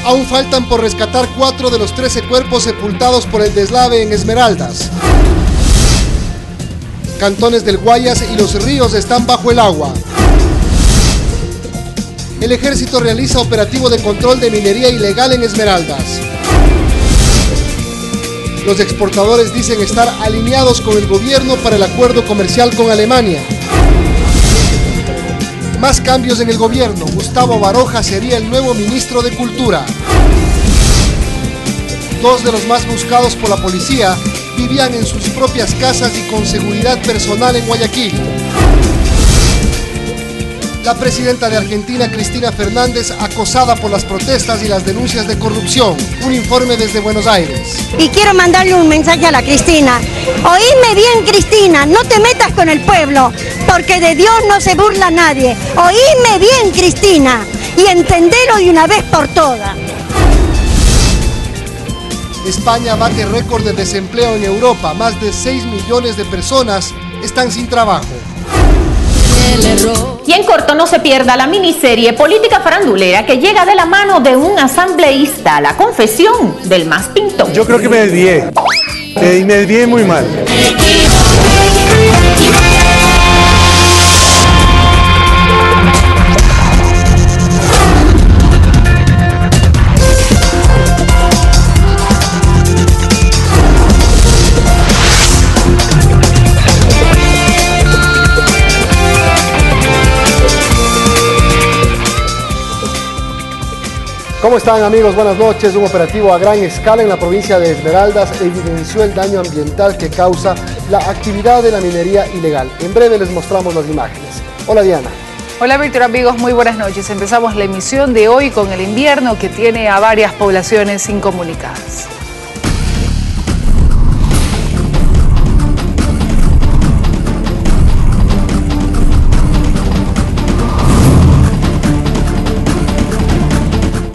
Aún faltan por rescatar 4 de los 13 cuerpos sepultados por el deslave en Esmeraldas. Cantones del Guayas y Los Ríos están bajo el agua. El ejército realiza operativo de control de minería ilegal en Esmeraldas. Los exportadores dicen estar alineados con el gobierno para el acuerdo comercial con Alemania. Más cambios en el gobierno. Gustavo Baroja sería el nuevo ministro de Cultura. 2 de los más buscados por la policía vivían en sus propias casas y con seguridad personal en Guayaquil. La presidenta de Argentina, Cristina Fernández, acosada por las protestas y las denuncias de corrupción. Un informe desde Buenos Aires. Y quiero mandarle un mensaje a la Cristina. Oíme bien, Cristina, no te metas con el pueblo, porque de Dios no se burla nadie. Oíme bien, Cristina, y entendelo de una vez por todas. España bate récord de desempleo en Europa. Más de 6 millones de personas están sin trabajo. Y en corto no se pierda la miniserie política farandulera que llega de la mano de un asambleísta, la confesión del más pintón. Yo creo que me desvié, y me desvié muy mal. ¿Cómo están, amigos? Buenas noches. Un operativo a gran escala en la provincia de Esmeraldas evidenció el daño ambiental que causa la actividad de la minería ilegal. En breve les mostramos las imágenes. Hola, Diana. Hola, Víctor, amigos, muy buenas noches. Empezamos la emisión de hoy con el invierno que tiene a varias poblaciones incomunicadas.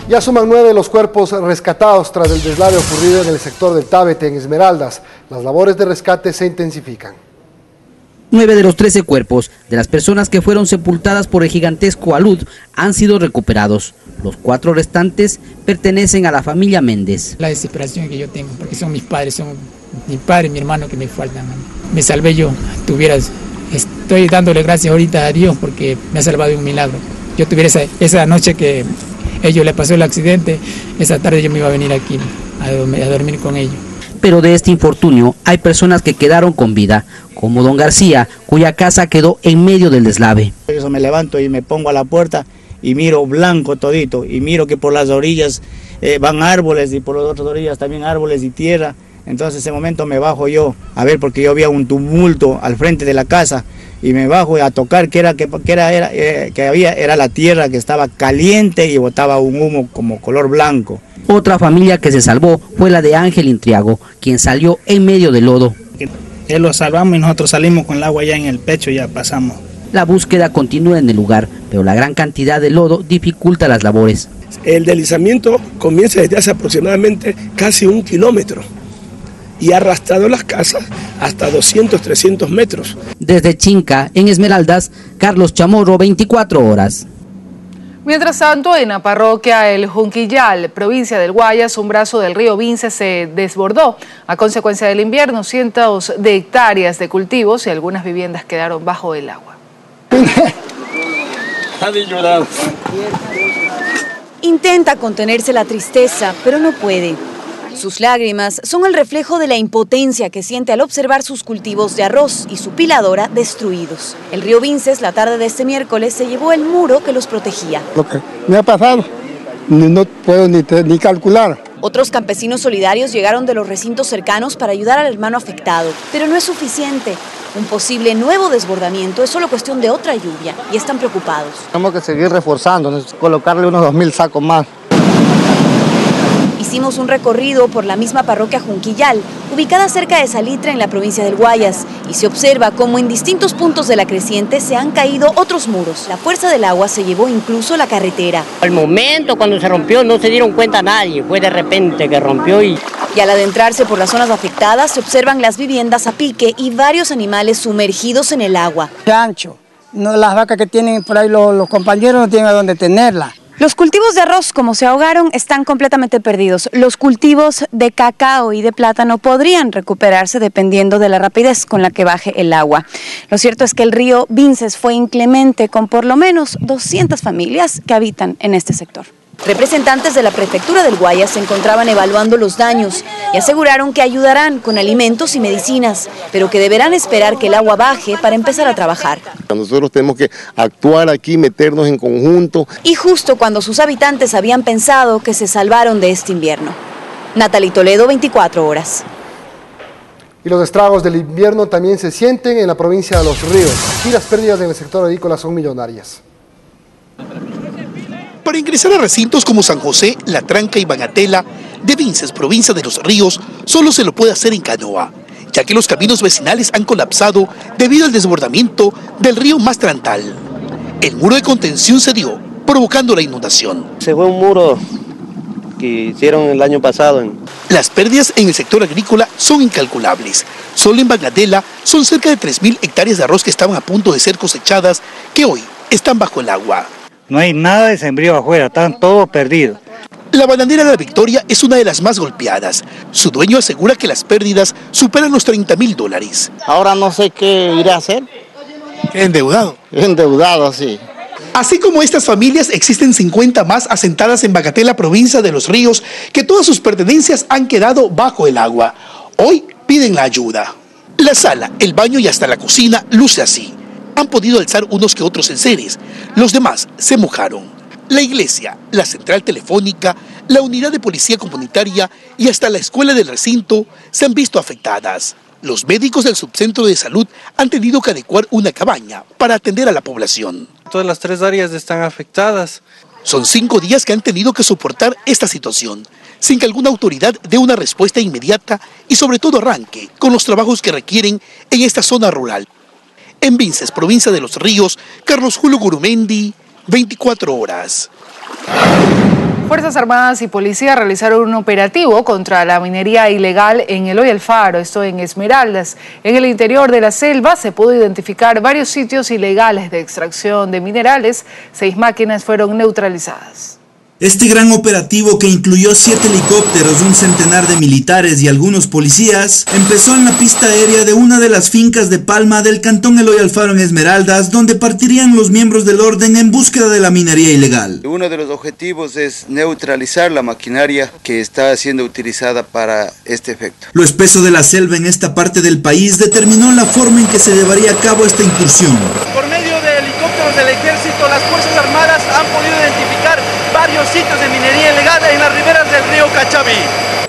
Ya suman 9 los cuerpos rescatados tras el deslave ocurrido en el sector del Tábete, en Esmeraldas. Las labores de rescate se intensifican. 9 de los 13 cuerpos de las personas que fueron sepultadas por el gigantesco alud han sido recuperados. Los 4 restantes pertenecen a la familia Méndez. La desesperación que yo tengo, porque son mis padres, son mi padre y mi hermano que me faltan. Me salvé yo, estoy dándole gracias ahorita a Dios porque me ha salvado de un milagro. Yo tuviera esa noche que ellos le pasó el accidente, esa tarde yo me iba a venir aquí a dormir con ellos. Pero de este infortunio hay personas que quedaron con vida, como don García, cuya casa quedó en medio del deslave. Yo me levanto y me pongo a la puerta y miro blanco todito, y miro que por las orillas van árboles y por las otras orillas también árboles y tierra. Entonces en ese momento me bajo yo a ver, porque yo había un tumulto al frente de la casa, y me bajo a tocar era la tierra que estaba caliente y botaba un humo como color blanco. Otra familia que se salvó fue la de Ángel Intriago, quien salió en medio del lodo. Él lo salvamos y nosotros salimos con el agua ya en el pecho y ya pasamos. La búsqueda continúa en el lugar, pero la gran cantidad de lodo dificulta las labores. El deslizamiento comienza desde hace aproximadamente casi 1 kilómetro. Y ha arrastrado las casas hasta 200, 300 metros. Desde Chinca, en Esmeraldas, Carlos Chamorro, 24 horas. Mientras tanto, en la parroquia El Junquillal, provincia del Guayas, un brazo del río Vince se desbordó. A consecuencia del invierno, cientos de hectáreas de cultivos y algunas viviendas quedaron bajo el agua. Intenta contenerse la tristeza, pero no puede. Sus lágrimas son el reflejo de la impotencia que siente al observar sus cultivos de arroz y su piladora destruidos. El río Vinces, la tarde de este miércoles, se llevó el muro que los protegía. Lo que me ha pasado, no puedo ni calcular. Otros campesinos solidarios llegaron de los recintos cercanos para ayudar al hermano afectado, pero no es suficiente. Un posible nuevo desbordamiento es solo cuestión de otra lluvia y están preocupados. Tenemos que seguir reforzando, colocarle unos 2000 sacos más. Hicimos un recorrido por la misma parroquia Junquillal, ubicada cerca de Salitre en la provincia del Guayas, y se observa cómo en distintos puntos de la creciente se han caído otros muros. La fuerza del agua se llevó incluso la carretera. Al momento cuando se rompió no se dieron cuenta nadie, fue de repente que rompió y al adentrarse por las zonas afectadas se observan las viviendas a pique y varios animales sumergidos en el agua. Chancho, no, las vacas que tienen por ahí los compañeros no tienen a dónde tenerlas. Los cultivos de arroz, como se ahogaron, están completamente perdidos. Los cultivos de cacao y de plátano podrían recuperarse dependiendo de la rapidez con la que baje el agua. Lo cierto es que el río Vinces fue inclemente con por lo menos 200 familias que habitan en este sector. Representantes de la prefectura del Guayas se encontraban evaluando los daños y aseguraron que ayudarán con alimentos y medicinas, pero que deberán esperar que el agua baje para empezar a trabajar. Nosotros tenemos que actuar aquí, meternos en conjunto. Y justo cuando sus habitantes habían pensado que se salvaron de este invierno. Natalie Toledo, 24 horas. Y los estragos del invierno también se sienten en la provincia de Los Ríos. Aquí las pérdidas en el sector agrícola son millonarias. Para ingresar a recintos como San José, La Tranca y Bagatela, de Vinces, provincia de Los Ríos, solo se lo puede hacer en canoa, ya que los caminos vecinales han colapsado debido al desbordamiento del río Mastrantal. El muro de contención se dio, provocando la inundación. Se fue un muro que hicieron el año pasado. Las pérdidas en el sector agrícola son incalculables. Solo en Bagatela son cerca de 3.000 hectáreas de arroz que estaban a punto de ser cosechadas, que hoy están bajo el agua. No hay nada de sembrío afuera, están todos perdidos. La bananera de la Victoria es una de las más golpeadas. Su dueño asegura que las pérdidas superan los $30.000. Ahora no sé qué iré a hacer. ¿Endeudado? Endeudado, sí. Así como estas familias, existen 50 más asentadas en Bagatela, provincia de Los Ríos, que todas sus pertenencias han quedado bajo el agua. Hoy piden la ayuda. La sala, el baño y hasta la cocina luce así. Han podido alzar unos que otros enseres, los demás se mojaron. La iglesia, la central telefónica, la unidad de policía comunitaria y hasta la escuela del recinto se han visto afectadas. Los médicos del subcentro de salud han tenido que adecuar una cabaña para atender a la población. Todas las 3 áreas están afectadas. Son 5 días que han tenido que soportar esta situación, sin que alguna autoridad dé una respuesta inmediata y sobre todo arranque con los trabajos que requieren en esta zona rural. En Vinces, provincia de Los Ríos, Carlos Julio Gurumendi, 24 horas. Fuerzas Armadas y Policía realizaron un operativo contra la minería ilegal en Eloy Alfaro, esto en Esmeraldas. En el interior de la selva se pudo identificar varios sitios ilegales de extracción de minerales. 6 máquinas fueron neutralizadas. Este gran operativo, que incluyó 7 helicópteros, un centenar de militares y algunos policías, empezó en la pista aérea de una de las fincas de palma del cantón Eloy Alfaro en Esmeraldas, donde partirían los miembros del orden en búsqueda de la minería ilegal. Uno de los objetivos es neutralizar la maquinaria que está siendo utilizada para este efecto. Lo espeso de la selva en esta parte del país determinó la forma en que se llevaría a cabo esta incursión. Por medio de helicópteros del ejército, las Fuerzas Armadas han podido identificar varios sitios de minería ilegal en las riberas del río Cachaví.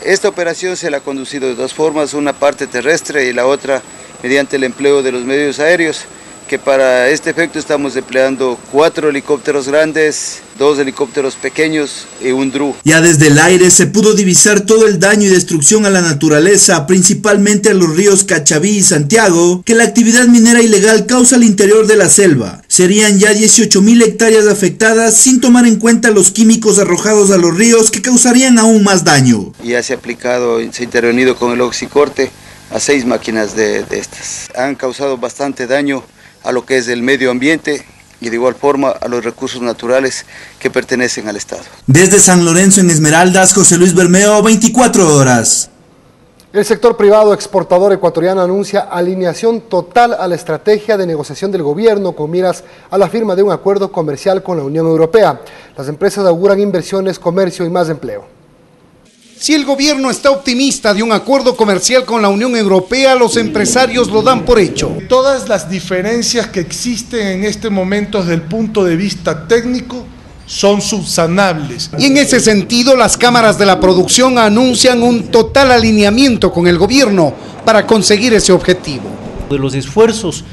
Esta operación se la ha conducido de 2 formas, una parte terrestre y la otra mediante el empleo de los medios aéreos, que para este efecto estamos empleando 4 helicópteros grandes, 2 helicópteros pequeños y un DRU. Ya desde el aire se pudo divisar todo el daño y destrucción a la naturaleza, principalmente a los ríos Cachaví y Santiago, que la actividad minera ilegal causa al interior de la selva. Serían ya 18.000 hectáreas afectadas, sin tomar en cuenta los químicos arrojados a los ríos que causarían aún más daño. Ya se ha intervenido con el oxicorte a 6 máquinas de estas. Han causado bastante daño a lo que es el medio ambiente y de igual forma a los recursos naturales que pertenecen al Estado. Desde San Lorenzo en Esmeraldas, José Luis Bermeo, 24 horas. El sector privado exportador ecuatoriano anuncia alineación total a la estrategia de negociación del gobierno con miras a la firma de un acuerdo comercial con la Unión Europea. Las empresas auguran inversiones, comercio y más empleo. Si el gobierno está optimista de un acuerdo comercial con la Unión Europea, los empresarios lo dan por hecho. Todas las diferencias que existen en este momento desde el punto de vista técnico son subsanables. Y en ese sentido, las cámaras de la producción anuncian un total alineamiento con el gobierno para conseguir ese objetivo. De los esfuerzos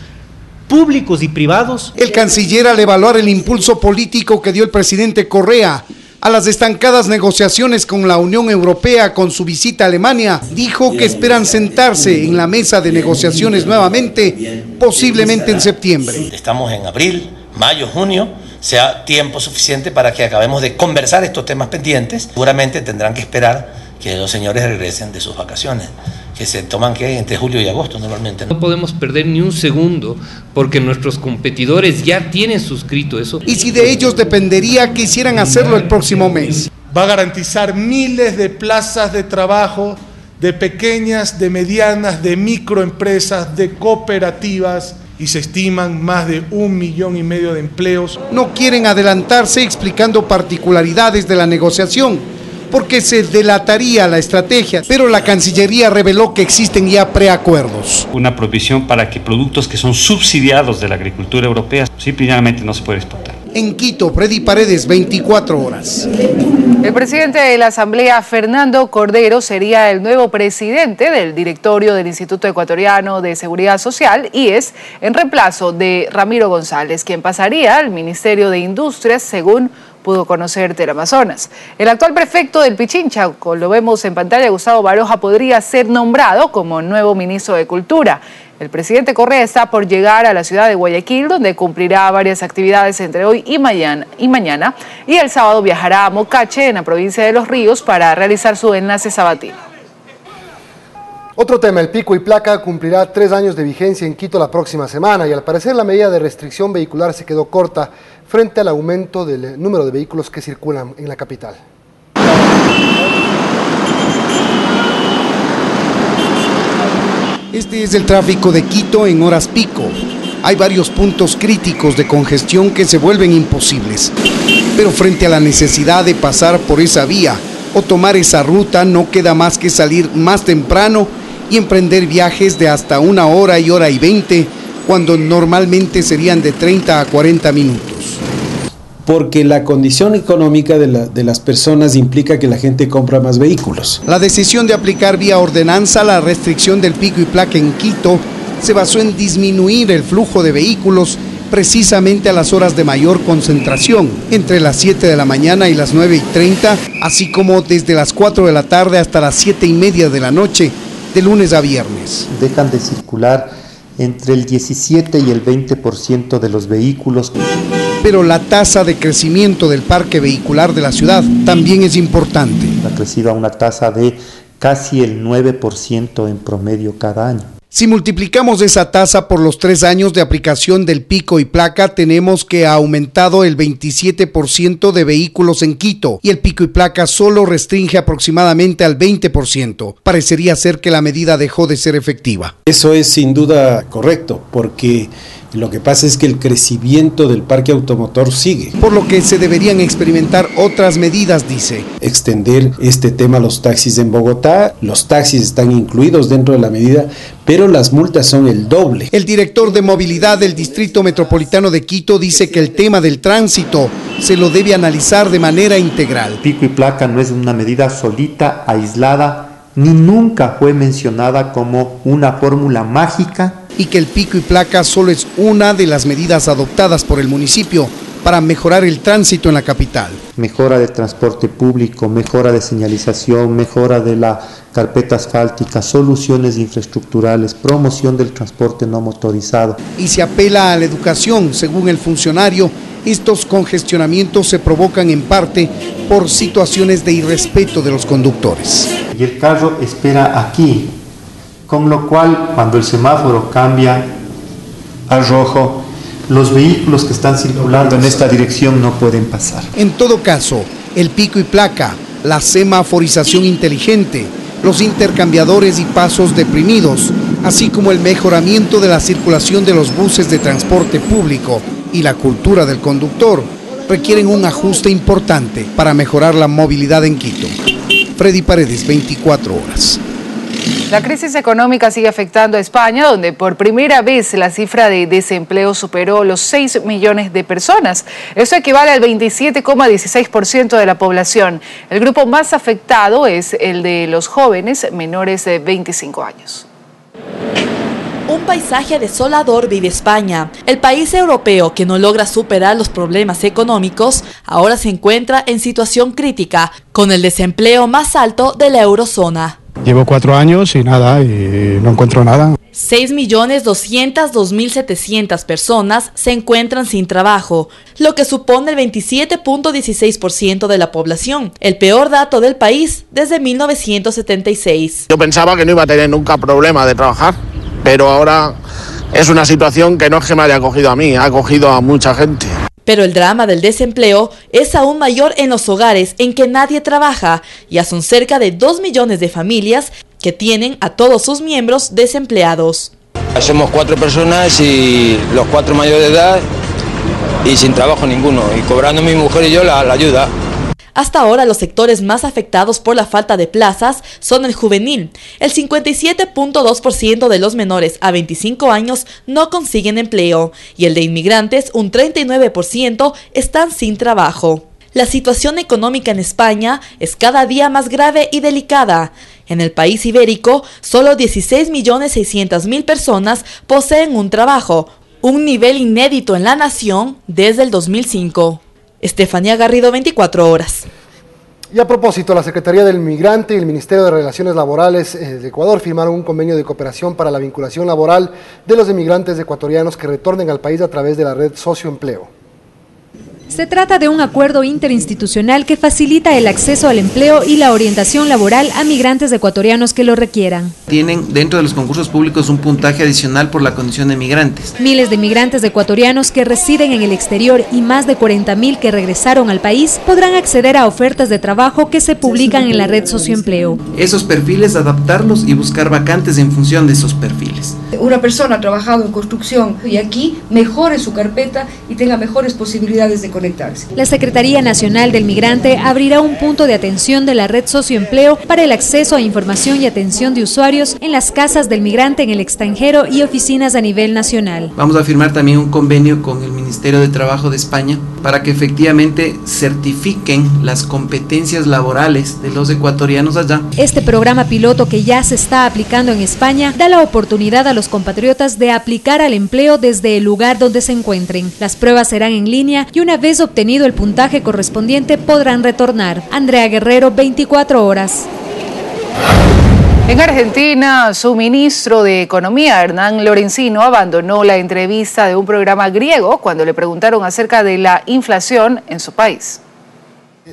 públicos y privados. El canciller, al evaluar el impulso político que dio el presidente Correa a las estancadas negociaciones con la Unión Europea con su visita a Alemania, dijo que esperan sentarse en la mesa de negociaciones nuevamente, posiblemente en septiembre. Estamos en abril, mayo, junio, sea tiempo suficiente para que acabemos de conversar estos temas pendientes. Seguramente tendrán que esperar que los señores regresen de sus vacaciones, que se toman entre julio y agosto normalmente. No podemos perder ni un segundo porque nuestros competidores ya tienen suscrito eso. Y si de ellos dependería, quisieran hacerlo el próximo mes. Va a garantizar miles de plazas de trabajo de pequeñas, de medianas, de microempresas, de cooperativas, y se estiman más de 1,5 millones de empleos. No quieren adelantarse explicando particularidades de la negociación, porque se delataría la estrategia, pero la Cancillería reveló que existen ya preacuerdos. Una provisión para que productos que son subsidiados de la agricultura europea simplemente no se pueden exportar. En Quito, Freddy Paredes, 24 horas. El presidente de la Asamblea, Fernando Cordero, sería el nuevo presidente del directorio del Instituto Ecuatoriano de Seguridad Social, IES, en reemplazo de Ramiro González, quien pasaría al Ministerio de Industrias, según pudo conocer Teleamazonas. El actual prefecto del Pichincha, como lo vemos en pantalla, Gustavo Baroja, podría ser nombrado como nuevo ministro de Cultura. El presidente Correa está por llegar a la ciudad de Guayaquil, donde cumplirá varias actividades entre hoy y mañana, y el sábado viajará a Mocache, en la provincia de Los Ríos, para realizar su enlace sabatino. Otro tema, el pico y placa cumplirá 3 años de vigencia en Quito la próxima semana y al parecer la medida de restricción vehicular se quedó corta frente al aumento del número de vehículos que circulan en la capital. Este es el tráfico de Quito en horas pico. Hay varios puntos críticos de congestión que se vuelven imposibles. Pero frente a la necesidad de pasar por esa vía o tomar esa ruta, no queda más que salir más temprano y emprender viajes de hasta 1 hora y 1:20, cuando normalmente serían de 30 a 40 minutos. Porque la condición económica de las personas implica que la gente compra más vehículos. La decisión de aplicar vía ordenanza la restricción del pico y placa en Quito se basó en disminuir el flujo de vehículos precisamente a las horas de mayor concentración, entre las 7 de la mañana y las 9:30, así como desde las 4 de la tarde hasta las 7:30 de la noche, de lunes a viernes. Dejan de circular entre el 17 y el 20% de los vehículos. Pero la tasa de crecimiento del parque vehicular de la ciudad también es importante. Ha crecido a una tasa de casi el 9% en promedio cada año. Si multiplicamos esa tasa por los 3 años de aplicación del pico y placa, tenemos que ha aumentado el 27% de vehículos en Quito y el pico y placa solo restringe aproximadamente al 20%. Parecería ser que la medida dejó de ser efectiva. Eso es sin duda correcto, porque lo que pasa es que el crecimiento del parque automotor sigue. Por lo que se deberían experimentar otras medidas, dice. Extender este tema a los taxis en Bogotá. Los taxis están incluidos dentro de la medida, pero las multas son el doble. El director de movilidad del Distrito Metropolitano de Quito dice que el tema del tránsito se lo debe analizar de manera integral. Pico y placa no es una medida solita, aislada, ni nunca fue mencionada como una fórmula mágica. Y que el pico y placa solo es una de las medidas adoptadas por el municipio para mejorar el tránsito en la capital. Mejora de transporte público, mejora de señalización, mejora de la carpeta asfáltica, soluciones infraestructurales, promoción del transporte no motorizado. Y se apela a la educación. Según el funcionario, estos congestionamientos se provocan en parte por situaciones de irrespeto de los conductores. Y el carro espera aquí, con lo cual cuando el semáforo cambia a rojo, los vehículos que están circulando en esta dirección no pueden pasar. En todo caso, el pico y placa, la semaforización inteligente, los intercambiadores y pasos deprimidos, así como el mejoramiento de la circulación de los buses de transporte público y la cultura del conductor, requieren un ajuste importante para mejorar la movilidad en Quito. Freddy Paredes, 24 horas. La crisis económica sigue afectando a España, donde por primera vez la cifra de desempleo superó los 6 millones de personas. Eso equivale al 27,16% de la población. El grupo más afectado es el de los jóvenes menores de 25 años. Un paisaje desolador vive España. El país europeo que no logra superar los problemas económicos ahora se encuentra en situación crítica, con el desempleo más alto de la eurozona. Llevo 4 años y nada, y no encuentro nada. 6.202.700 personas se encuentran sin trabajo, lo que supone el 27.16% de la población, el peor dato del país desde 1976. Yo pensaba que no iba a tener nunca problema de trabajar, pero ahora es una situación que no es que me haya acogido a mí, ha acogido a mucha gente. Pero el drama del desempleo es aún mayor en los hogares en que nadie trabaja. Ya son cerca de 2 millones de familias que tienen a todos sus miembros desempleados. Somos 4 personas y los 4 mayores de edad y sin trabajo ninguno, y cobrando mi mujer y yo la ayuda. Hasta ahora los sectores más afectados por la falta de plazas son el juvenil. El 57.2% de los menores a 25 años no consiguen empleo y el de inmigrantes, un 39%, están sin trabajo. La situación económica en España es cada día más grave y delicada. En el país ibérico, solo 16.600.000 personas poseen un trabajo, un nivel inédito en la nación desde el 2005. Estefanía Garrido, 24 horas. Y a propósito, la Secretaría del Migrante y el Ministerio de Relaciones Laborales de Ecuador firmaron un convenio de cooperación para la vinculación laboral de los emigrantes ecuatorianos que retornen al país a través de la red Socioempleo. Se trata de un acuerdo interinstitucional que facilita el acceso al empleo y la orientación laboral a migrantes ecuatorianos que lo requieran. Tienen dentro de los concursos públicos un puntaje adicional por la condición de migrantes. Miles de migrantes ecuatorianos que residen en el exterior y más de 40.000 que regresaron al país podrán acceder a ofertas de trabajo que se publican en la red Socioempleo. Esos perfiles, adaptarlos y buscar vacantes en función de esos perfiles. Una persona ha trabajado en construcción y aquí mejore su carpeta y tenga mejores posibilidades de conectarse. La Secretaría Nacional del Migrante abrirá un punto de atención de la red Socioempleo para el acceso a información y atención de usuarios en las casas del migrante en el extranjero y oficinas a nivel nacional. Vamos a firmar también un convenio con el Ministerio de Trabajo de España para que efectivamente certifiquen las competencias laborales de los ecuatorianos allá. Este programa piloto que ya se está aplicando en España da la oportunidad a los compatriotas de aplicar al empleo desde el lugar donde se encuentren. Las pruebas serán en línea y una vez obtenido el puntaje correspondiente podrán retornar. Andrea Guerrero, 24 horas. En Argentina, su ministro de Economía, Hernán Lorenzino, abandonó la entrevista de un programa griego cuando le preguntaron acerca de la inflación en su país.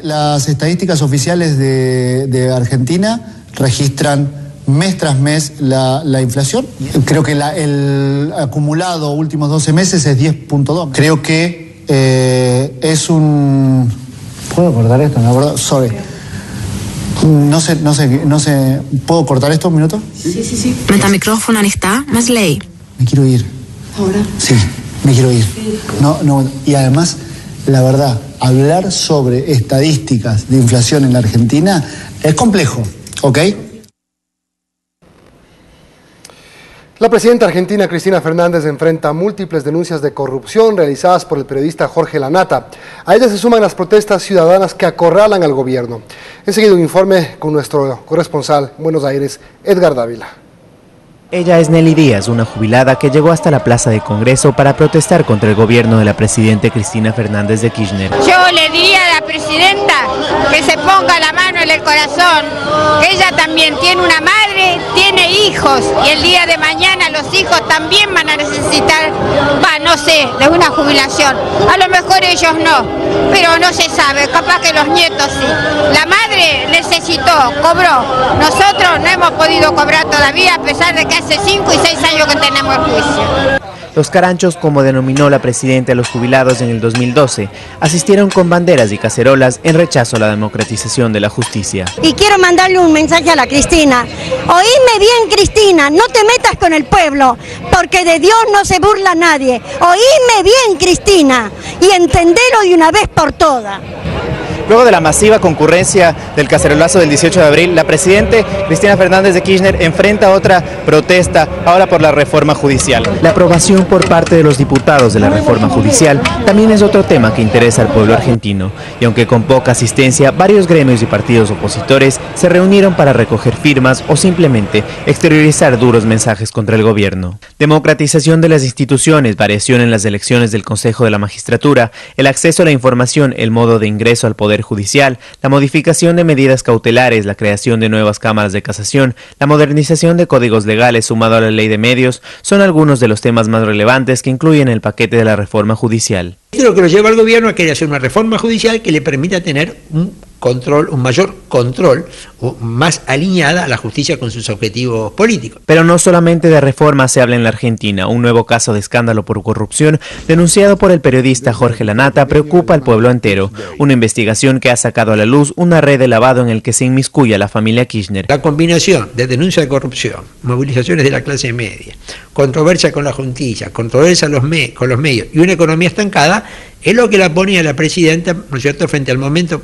Las estadísticas oficiales de Argentina registran mes tras mes la inflación. Creo que el acumulado últimos 12 meses es 10.2. Creo que es un... ¿Puedo cortar esto? No, sorry. No sé, ¿puedo cortar esto un minuto? Sí. Metamicrófono está más ley. Me quiero ir. ¿Ahora? Sí, me quiero ir. No, y además, la verdad, hablar sobre estadísticas de inflación en la Argentina es complejo, ¿ok? La presidenta argentina Cristina Fernández enfrenta múltiples denuncias de corrupción realizadas por el periodista Jorge Lanata. A ellas se suman las protestas ciudadanas que acorralan al gobierno. Enseguida un informe con nuestro corresponsal en Buenos Aires, Edgar Dávila. Ella es Nelly Díaz, una jubilada que llegó hasta la Plaza de Congreso para protestar contra el gobierno de la presidenta Cristina Fernández de Kirchner. Yo le diría a la presidenta que se ponga la mano en el corazón, que ella también tiene una madre, tiene hijos, y el día de mañana los hijos también van a necesitar, no sé, de una jubilación. A lo mejor ellos no, pero no se sabe, capaz que los nietos sí. La madre necesitó, cobró. Nosotros no hemos podido cobrar todavía, a pesar de que hace 5 y 6 años que tenemos el juicio. Los caranchos, como denominó la presidenta a los jubilados en el 2012, asistieron con banderas y cacerolas en rechazo a la democratización de la justicia. Y quiero mandarle un mensaje a la Cristina. Oíme bien, Cristina, no te metas con el pueblo, porque de Dios no se burla nadie. Oíme bien, Cristina, y entendelo de una vez por todas. Luego de la masiva concurrencia del cacerolazo del 18 de abril, la presidenta Cristina Fernández de Kirchner enfrenta otra protesta, ahora por la reforma judicial. La aprobación por parte de los diputados de la reforma judicial también es otro tema que interesa al pueblo argentino. Y aunque con poca asistencia, varios gremios y partidos opositores se reunieron para recoger firmas o simplemente exteriorizar duros mensajes contra el gobierno. Democratización de las instituciones, variación en las elecciones del Consejo de la Magistratura, el acceso a la información, el modo de ingreso al Poder Poder Judicial, la modificación de medidas cautelares, la creación de nuevas cámaras de casación, la modernización de códigos legales sumado a la ley de medios, son algunos de los temas más relevantes que incluyen el paquete de la reforma judicial. Esto es lo que lo lleva al gobierno a querer hacer una reforma judicial que le permita tener un mayor control, o más alineada a la justicia con sus objetivos políticos. Pero no solamente de reforma se habla en la Argentina. Un nuevo caso de escándalo por corrupción denunciado por el periodista Jorge Lanata preocupa al pueblo entero. Una investigación que ha sacado a la luz una red de lavado en el que se inmiscuye a la familia Kirchner. La combinación de denuncia de corrupción, movilizaciones de la clase media, controversia con la justicia, controversia con los medios y una economía estancada es lo que la pone a la presidenta, ¿no es cierto?, frente al momento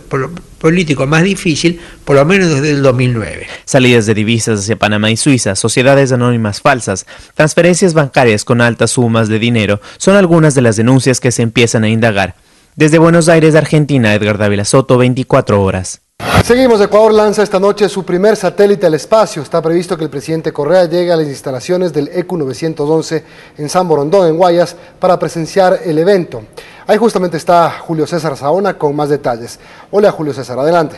político más difícil, por lo menos desde el 2009. Salidas de divisas hacia Panamá y Suiza, sociedades anónimas falsas, transferencias bancarias con altas sumas de dinero, son algunas de las denuncias que se empiezan a indagar. Desde Buenos Aires, Argentina, Edgar Dávila Soto, 24 horas. Seguimos. Ecuador lanza esta noche su primer satélite al espacio. Está previsto que el presidente Correa llegue a las instalaciones del ECU 911 en San Borondón, en Guayas, para presenciar el evento. Ahí justamente está Julio César Saona con más detalles. Hola Julio César, adelante.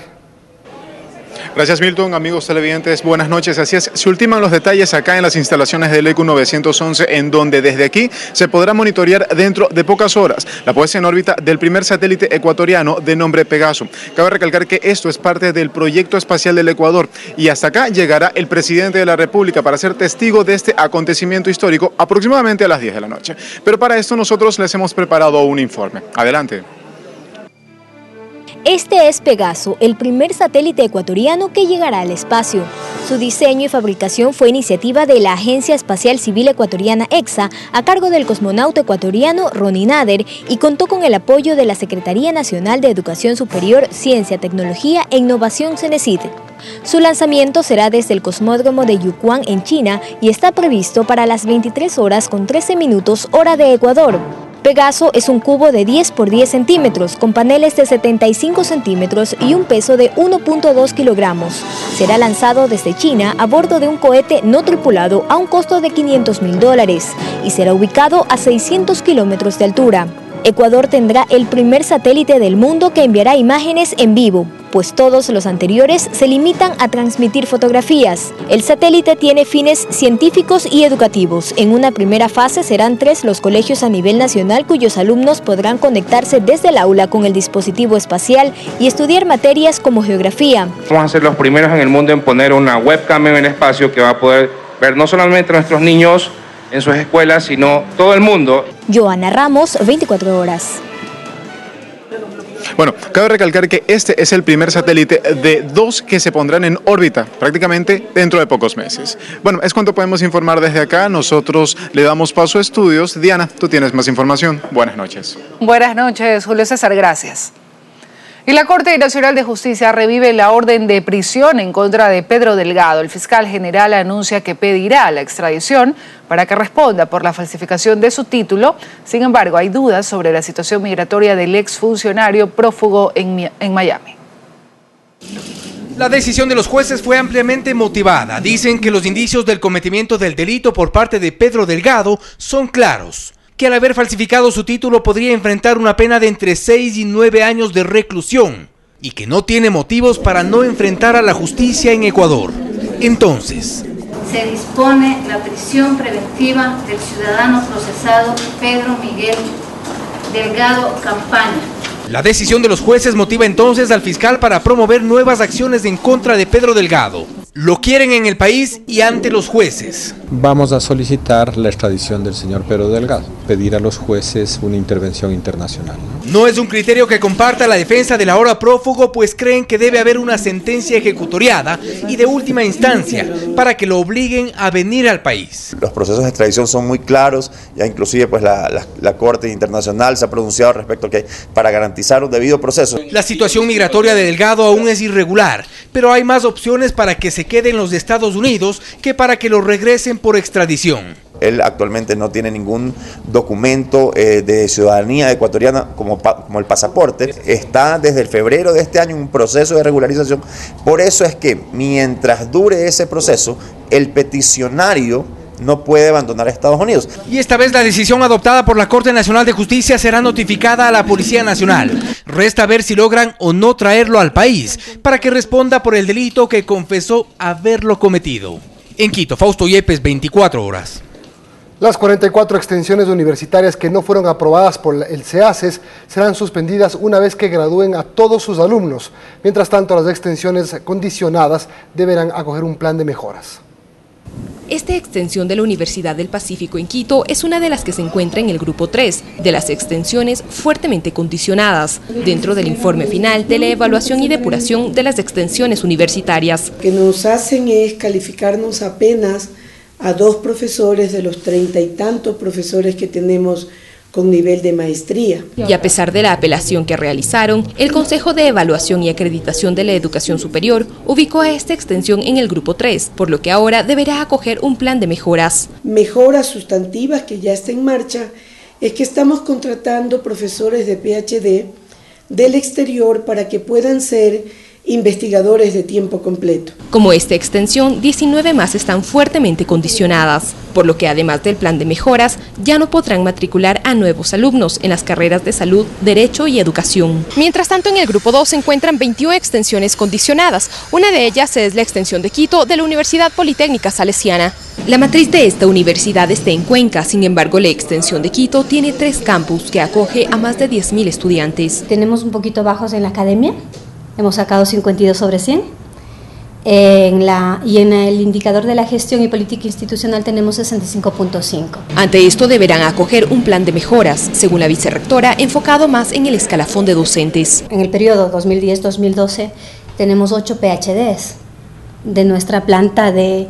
Gracias Milton, amigos televidentes, buenas noches. Así es, se ultiman los detalles acá en las instalaciones del ECU 911, en donde desde aquí se podrá monitorear dentro de pocas horas la puesta en órbita del primer satélite ecuatoriano de nombre Pegaso. Cabe recalcar que esto es parte del proyecto espacial del Ecuador y hasta acá llegará el presidente de la República para ser testigo de este acontecimiento histórico aproximadamente a las 10 de la noche. Pero para esto nosotros les hemos preparado un informe. Adelante. Este es Pegaso, el primer satélite ecuatoriano que llegará al espacio. Su diseño y fabricación fue iniciativa de la Agencia Espacial Civil Ecuatoriana EXA, a cargo del cosmonauta ecuatoriano Ronnie Nader, y contó con el apoyo de la Secretaría Nacional de Educación Superior, Ciencia, Tecnología e Innovación CENESID. Su lanzamiento será desde el cosmódromo de Yucuán en China y está previsto para las 23 horas con 13 minutos hora de Ecuador. Pegaso es un cubo de 10 por 10 centímetros, con paneles de 75 centímetros y un peso de 1.2 kilogramos. Será lanzado desde China a bordo de un cohete no tripulado a un costo de $500.000 y será ubicado a 600 kilómetros de altura. Ecuador tendrá el primer satélite del mundo que enviará imágenes en vivo, pues todos los anteriores se limitan a transmitir fotografías. El satélite tiene fines científicos y educativos. En una primera fase serán 3 los colegios a nivel nacional cuyos alumnos podrán conectarse desde el aula con el dispositivo espacial y estudiar materias como geografía. Vamos a ser los primeros en el mundo en poner una webcam en el espacio que va a poder ver no solamente a nuestros niños en sus escuelas, sino todo el mundo. Joana Ramos, 24 horas. Bueno, cabe recalcar que este es el primer satélite de 2 que se pondrán en órbita prácticamente dentro de pocos meses. Bueno, es cuanto podemos informar desde acá. Nosotros le damos paso a estudios. Diana, tú tienes más información. Buenas noches. Buenas noches, Julio César, gracias. Y la Corte Nacional de Justicia revive la orden de prisión en contra de Pedro Delgado. El fiscal general anuncia que pedirá la extradición para que responda por la falsificación de su título. Sin embargo, hay dudas sobre la situación migratoria del exfuncionario prófugo en Miami. La decisión de los jueces fue ampliamente motivada. Dicen que los indicios del cometimiento del delito por parte de Pedro Delgado son claros, que al haber falsificado su título podría enfrentar una pena de entre 6 y 9 años de reclusión y que no tiene motivos para no enfrentar a la justicia en Ecuador. Entonces, se dispone la prisión preventiva del ciudadano procesado Pedro Miguel Delgado Campaña. La decisión de los jueces motiva entonces al fiscal para promover nuevas acciones en contra de Pedro Delgado. Lo quieren en el país y ante los jueces. Vamos a solicitar la extradición del señor Pedro Delgado, pedir a los jueces una intervención internacional. No es un criterio que comparta la defensa del ahora prófugo, pues creen que debe haber una sentencia ejecutoriada y de última instancia para que lo obliguen a venir al país. Los procesos de extradición son muy claros, ya inclusive pues la Corte Internacional se ha pronunciado respecto a que para garantizar un debido proceso. La situación migratoria de Delgado aún es irregular, pero hay más opciones para que se quede en los Estados Unidos que para que lo regresen por extradición. Él actualmente no tiene ningún documento de ciudadanía ecuatoriana como el pasaporte. Está desde el febrero de este año en un proceso de regularización. Por eso es que mientras dure ese proceso, el peticionario no puede abandonar Estados Unidos. Y esta vez la decisión adoptada por la Corte Nacional de Justicia será notificada a la Policía Nacional. Resta ver si logran o no traerlo al país para que responda por el delito que confesó haberlo cometido. En Quito, Fausto Yepes, 24 horas. Las 44 extensiones universitarias que no fueron aprobadas por el CEACES serán suspendidas una vez que gradúen a todos sus alumnos. Mientras tanto, las extensiones condicionadas deberán acoger un plan de mejoras. Esta extensión de la Universidad del Pacífico en Quito es una de las que se encuentra en el grupo 3 de las extensiones fuertemente condicionadas dentro del informe final de la evaluación y depuración de las extensiones universitarias. Lo que nos hacen es calificarnos apenas a 2 profesores de los 30 y tantos profesores que tenemos con nivel de maestría. Y a pesar de la apelación que realizaron, el Consejo de Evaluación y Acreditación de la Educación Superior ubicó a esta extensión en el grupo 3, por lo que ahora deberá acoger un plan de mejoras. Mejoras sustantivas que ya está en marcha es que estamos contratando profesores de PhD del exterior para que puedan ser investigadores de tiempo completo. Como esta extensión, 19 más están fuertemente condicionadas, por lo que además del plan de mejoras, ya no podrán matricular a nuevos alumnos en las carreras de salud, derecho y educación. Mientras tanto, en el grupo 2 se encuentran 21 extensiones condicionadas. Una de ellas es la extensión de Quito de la Universidad Politécnica Salesiana. La matriz de esta universidad está en Cuenca, sin embargo, la extensión de Quito tiene 3 campus que acoge a más de 10.000 estudiantes. Tenemos un poquito bajos en la academia. Hemos sacado 52 sobre 100. Y en el indicador de la gestión y política institucional tenemos 65.5. Ante esto deberán acoger un plan de mejoras, según la vicerrectora, enfocado más en el escalafón de docentes. En el periodo 2010-2012 tenemos 8 PhDs de nuestra planta de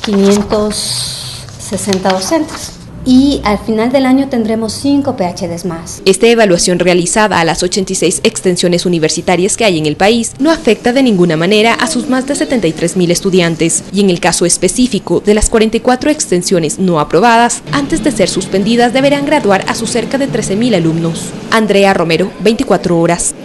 560 docentes. Y al final del año tendremos 5 PhDs más. Esta evaluación realizada a las 86 extensiones universitarias que hay en el país no afecta de ninguna manera a sus más de 73.000 estudiantes. Y en el caso específico de las 44 extensiones no aprobadas, antes de ser suspendidas deberán graduar a sus cerca de 13.000 alumnos. Andrea Romero, 24 horas.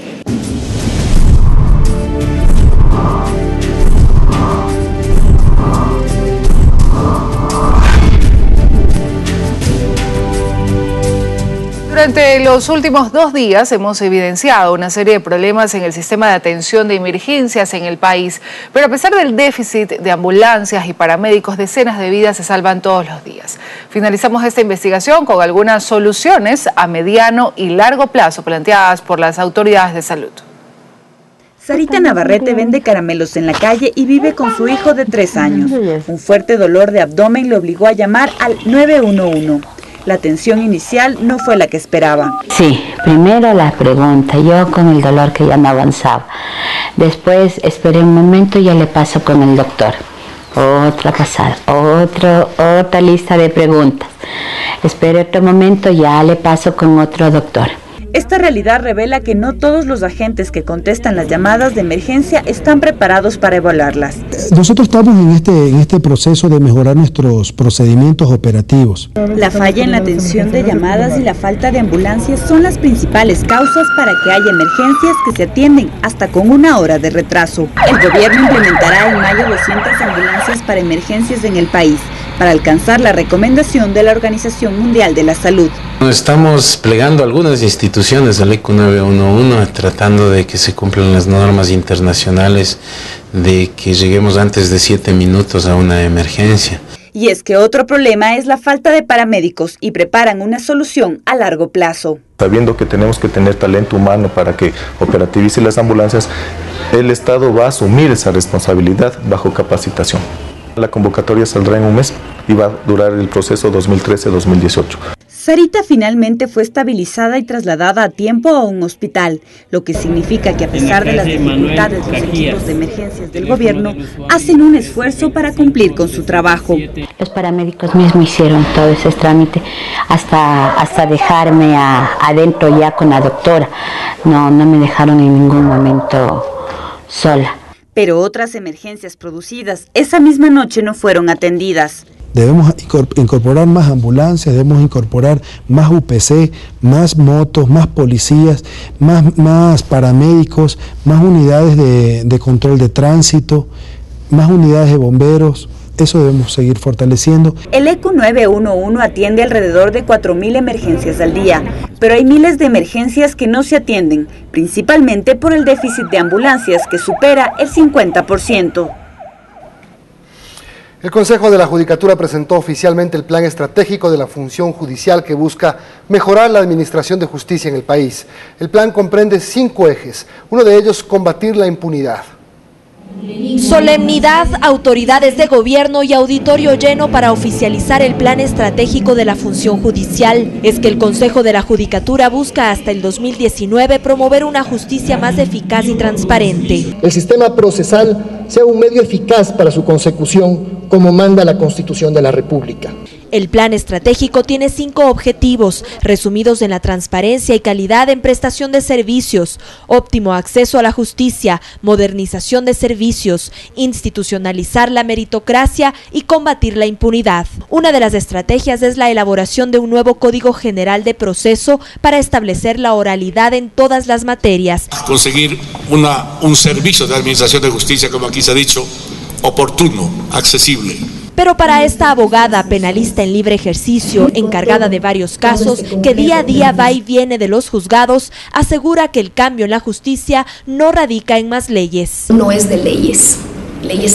Durante los últimos 2 días hemos evidenciado una serie de problemas en el sistema de atención de emergencias en el país, pero a pesar del déficit de ambulancias y paramédicos, decenas de vidas se salvan todos los días. Finalizamos esta investigación con algunas soluciones a mediano y largo plazo planteadas por las autoridades de salud. Sarita Navarrete vende caramelos en la calle y vive con su hijo de 3 años. Un fuerte dolor de abdomen le obligó a llamar al 911. La atención inicial no fue la que esperaba. Sí, primero la pregunta, yo con el dolor que ya no avanzaba. Después esperé un momento y ya le paso con el doctor. Otra pasada, otra lista de preguntas. Esperé otro momento, ya le paso con otro doctor. Esta realidad revela que no todos los agentes que contestan las llamadas de emergencia están preparados para evaluarlas. Nosotros estamos en este proceso de mejorar nuestros procedimientos operativos. La falla en la atención de llamadas y la falta de ambulancias son las principales causas para que haya emergencias que se atienden hasta con 1 hora de retraso. El gobierno implementará en mayo 200 ambulancias para emergencias en el país, para alcanzar la recomendación de la Organización Mundial de la Salud. Estamos plegando algunas instituciones del ECU 911 tratando de que se cumplan las normas internacionales de que lleguemos antes de 7 minutos a una emergencia. Y es que otro problema es la falta de paramédicos y preparan una solución a largo plazo. Sabiendo que tenemos que tener talento humano para que operativice las ambulancias, el Estado va a asumir esa responsabilidad bajo capacitación. La convocatoria saldrá en un mes y va a durar el proceso 2013-2018. Sarita finalmente fue estabilizada y trasladada a tiempo a un hospital, lo que significa que a pesar de las dificultades, los equipos de emergencias del gobierno hacen un esfuerzo para cumplir con su trabajo. Los paramédicos mismos hicieron todo ese trámite hasta dejarme adentro ya con la doctora. No me dejaron en ningún momento sola. Pero otras emergencias producidas esa misma noche no fueron atendidas. Debemos incorporar más ambulancias, debemos incorporar más UPC, más motos, más policías, más paramédicos, más unidades de control de tránsito, más unidades de bomberos. eso debemos seguir fortaleciendo. El ECO 911 atiende alrededor de 4.000 emergencias al día, pero hay miles de emergencias que no se atienden, principalmente por el déficit de ambulancias que supera el 50%. El Consejo de la Judicatura presentó oficialmente el plan estratégico de la función judicial que busca mejorar la administración de justicia en el país. El plan comprende 5 ejes, uno de ellos combatir la impunidad. Solemnidad, autoridades de gobierno y auditorio lleno para oficializar el plan estratégico de la función judicial. Es que el Consejo de la Judicatura busca hasta el 2019 promover una justicia más eficaz y transparente. El sistema procesal sea un medio eficaz para su consecución, como manda la Constitución de la República. El plan estratégico tiene 5 objetivos, resumidos en la transparencia y calidad en prestación de servicios, óptimo acceso a la justicia, modernización de servicios, institucionalizar la meritocracia y combatir la impunidad. Una de las estrategias es la elaboración de un nuevo Código General de Proceso para establecer la oralidad en todas las materias. Conseguir un servicio de administración de justicia, como aquí se ha dicho, oportuno, accesible. Pero para esta abogada penalista en libre ejercicio, encargada de varios casos, que día a día va y viene de los juzgados, asegura que el cambio en la justicia no radica en más leyes. No es de leyes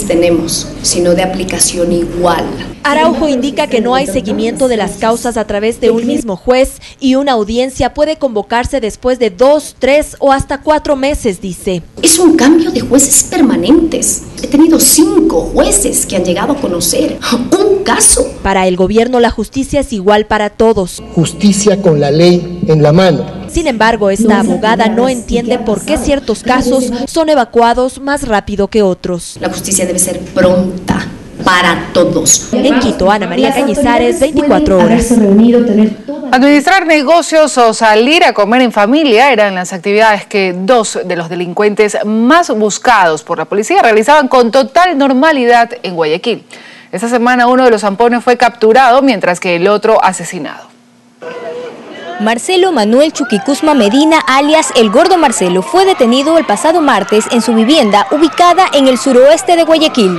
tenemos, sino de aplicación igual. Araujo indica que no hay seguimiento de las causas a través de un mismo juez y una audiencia puede convocarse después de 2, 3 o hasta 4 meses, dice. Es un cambio de jueces permanentes. He tenido 5 jueces que han llegado a conocer un caso. Para el gobierno la justicia es igual para todos. Justicia con la ley en la mano. Sin embargo, esta abogada no entiende por qué ciertos casos son evacuados más rápido que otros. La justicia debe ser pronta para todos. En Quito, Ana María Cañizares, 24 horas. Administrar negocios o salir a comer en familia eran las actividades que 2 de los delincuentes más buscados por la policía realizaban con total normalidad en Guayaquil. Esta semana uno de los zampones fue capturado, mientras que el otro asesinado. Marcelo Manuel Chuquicusma Medina, alias El Gordo Marcelo, fue detenido el pasado martes en su vivienda ubicada en el suroeste de Guayaquil.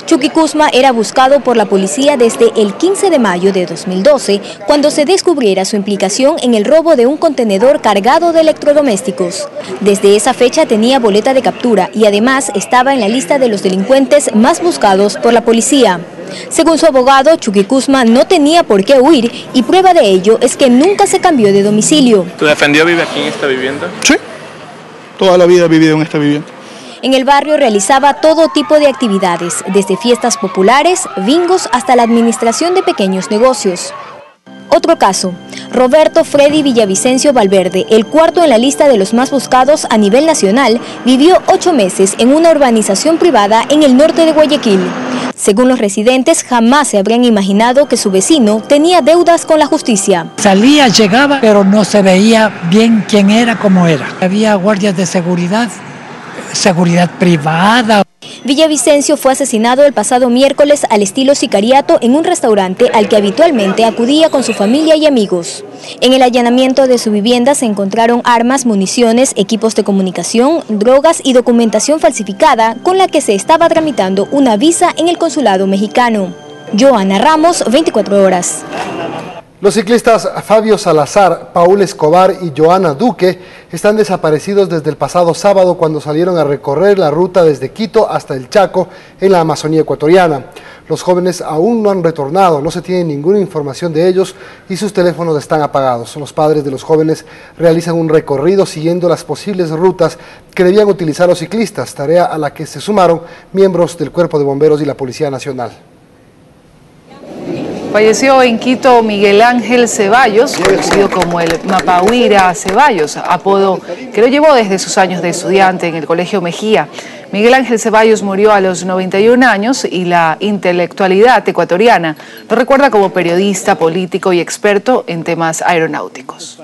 Chuquicusma era buscado por la policía desde el 15 de mayo de 2012, cuando se descubriera su implicación en el robo de un contenedor cargado de electrodomésticos. Desde esa fecha tenía boleta de captura y además estaba en la lista de los delincuentes más buscados por la policía. Según su abogado, Chuquicusma no tenía por qué huir y prueba de ello es que nunca se cambió de domicilio. ¿Tu defendido vive aquí en esta vivienda? Sí, toda la vida he vivido en esta vivienda. En el barrio realizaba todo tipo de actividades, desde fiestas populares, bingos hasta la administración de pequeños negocios. Otro caso, Roberto Freddy Villavicencio Valverde, el cuarto en la lista de los más buscados a nivel nacional, vivió 8 meses en una urbanización privada en el norte de Guayaquil. Según los residentes, jamás se habrían imaginado que su vecino tenía deudas con la justicia. Salía, llegaba, pero no se veía bien quién era, cómo era. Había guardias de seguridad privada. Villavicencio fue asesinado el pasado miércoles al estilo sicariato en un restaurante al que habitualmente acudía con su familia y amigos. En el allanamiento de su vivienda se encontraron armas, municiones, equipos de comunicación, drogas y documentación falsificada con la que se estaba tramitando una visa en el consulado mexicano. Joana Ramos, 24 horas. Los ciclistas Fabio Salazar, Paul Escobar y Joana Duque están desaparecidos desde el pasado sábado cuando salieron a recorrer la ruta desde Quito hasta el Chaco en la Amazonía ecuatoriana. Los jóvenes aún no han retornado, no se tiene ninguna información de ellos y sus teléfonos están apagados. Los padres de los jóvenes realizan un recorrido siguiendo las posibles rutas que debían utilizar los ciclistas, tarea a la que se sumaron miembros del Cuerpo de Bomberos y la Policía Nacional. Falleció en Quito Miguel Ángel Ceballos, conocido como el Mapahuira Ceballos, apodo que lo llevó desde sus años de estudiante en el Colegio Mejía. Miguel Ángel Ceballos murió a los 91 años y la intelectualidad ecuatoriana lo recuerda como periodista, político y experto en temas aeronáuticos.